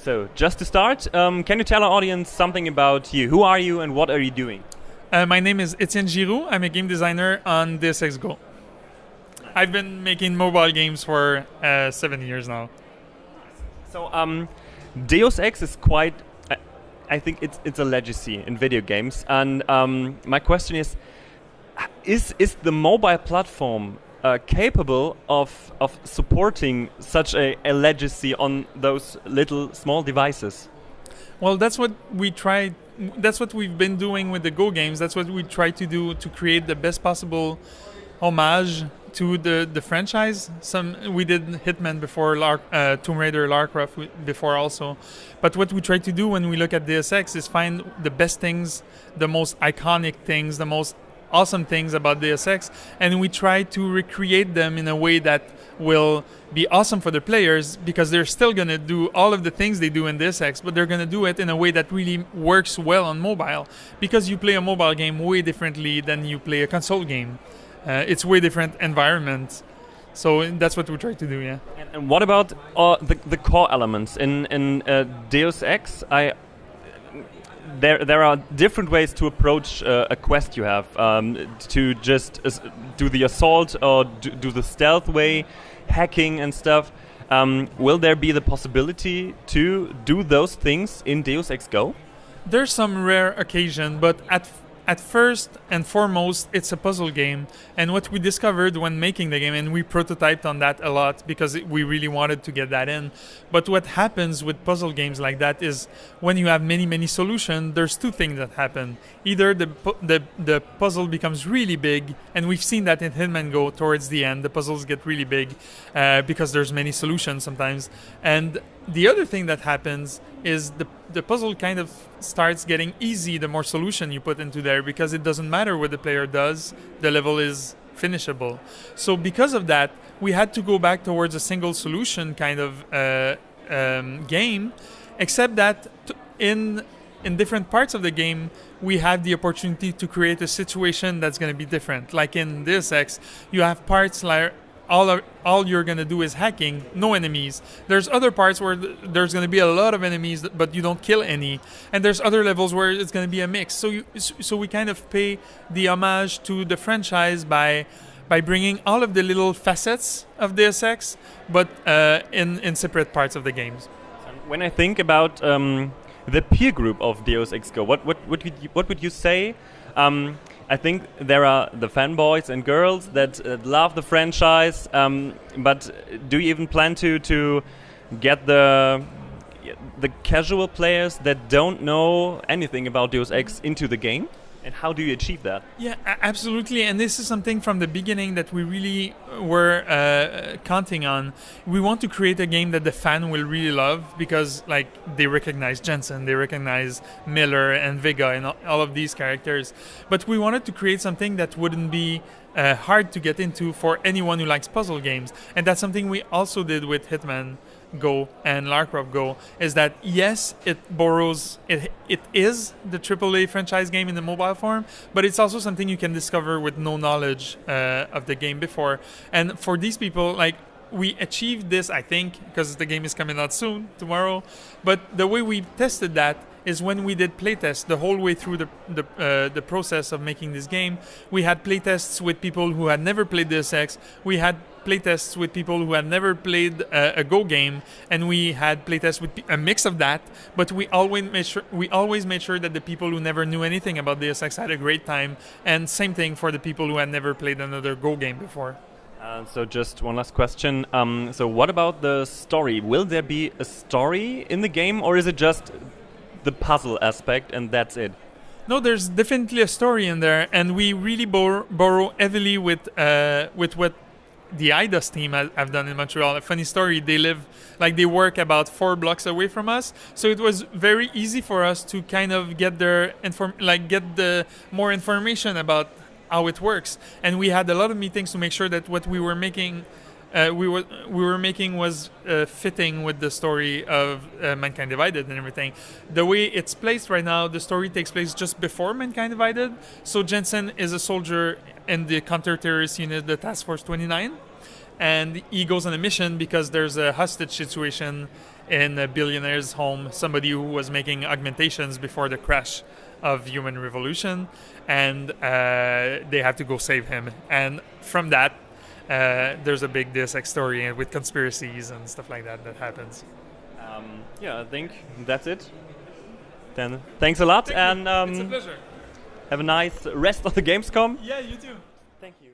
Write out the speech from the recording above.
So, just to start, can you tell our audience something about you? Who are you and what are you doing? My name is Etienne Giroux. I'm a game designer on Deus Ex Go. I've been making mobile games for 7 years now. So, Deus Ex is quite, I think it's a legacy in video games. And my question is the mobile platform capable of supporting such a legacy on those little small devices? Well, that's what we tried. That's what we've been doing with the Go games. That's what we try to do to create the best possible homage to the franchise. We did Hitman before, Tomb Raider, Lara Croft before also. But what we try to do when we look at Deus Ex is find the best things, the most iconic things, the most awesome things about Deus Ex, and we try to recreate them in a way that will be awesome for the players, because they're still going to do all of the things they do in Deus Ex, but they're going to do it in a way that really works well on mobile, because you play a mobile game way differently than you play a console game. It's way different environment. So that's what we try to do, yeah. And what about the core elements in Deus Ex? There are different ways to approach a quest you have, to just do the assault or do the stealth way, hacking and stuff. Will there be the possibility to do those things in Deus Ex Go? There's some rare occasion, but at first and foremost, it's a puzzle game. And what we discovered when making the game, and we prototyped on that a lot because we really wanted to get that in. But what happens with puzzle games like that is when you have many solutions, there's two things that happen. Either the puzzle becomes really big, and we've seen that in Hitman Go towards the end. The puzzles get really big because there's many solutions sometimes. And the other thing that happens is the puzzle kind of starts getting easy the more solution you put into there, because it doesn't matter what the player does, the level is finishable. So because of that, we had to go back towards a single solution kind of game, except that in different parts of the game, we have the opportunity to create a situation that's going to be different. Like in Deus Ex, you have parts like all you're going to do is hacking, no enemies. There's other parts where there's going to be a lot of enemies, but you don't kill any. And there's other levels where it's going to be a mix. So we kind of pay the homage to the franchise by bringing all of the little facets of Deus Ex, but in separate parts of the games. When I think about the peer group of Deus Ex Go, what would you say? I think there are the fanboys and girls that love the franchise, but do you even plan to get the casual players that don't know anything about Deus Ex into the game? And how do you achieve that? Yeah, absolutely. And this is something from the beginning that we really were counting on. We want to create a game that the fan will really love, because like they recognize Jensen, they recognize Miller and Vega and all of these characters. But we wanted to create something that wouldn't be hard to get into for anyone who likes puzzle games. And that's something we also did with Hitman Go and Lara Croft Go, is that yes, it is the AAA franchise game in the mobile form, but it's also something you can discover with no knowledge of the game before. And for these people, like, we achieved this, I think, because the game is coming out soon, tomorrow. But the way we tested that is when we did playtests the whole way through the process of making this game. We had playtests with people who had never played Deus Ex. We had playtests with people who had never played a Go game, and we had playtests with a mix of that. But we always made sure that the people who never knew anything about Deus Ex had a great time, and same thing for the people who had never played another Go game before. So just one last question. So what about the story? Will there be a story in the game, or is it just the puzzle aspect and that's it? No, there's definitely a story in there, and we really borrow heavily with what the IDOS team have done in Montreal. A funny story, they work about 4 blocks away from us, so it was very easy for us to kind of get get the more information about how it works. And we had a lot of meetings to make sure that what we were making was fitting with the story of Mankind Divided and everything. The way it's placed right now, the story takes place just before Mankind Divided. So Jensen is a soldier in the counter-terrorist unit, the Task Force 29, and he goes on a mission because there's a hostage situation in a billionaire's home, somebody who was making augmentations before the crash of human revolution, and they have to go save him. And from that, there's a big Deus Ex story with conspiracies and stuff like that happens. Yeah, I think that's it. Then thanks a lot, Thank and you. It's a pleasure. have a nice rest of the Gamescom. Yeah, you too. Thank you.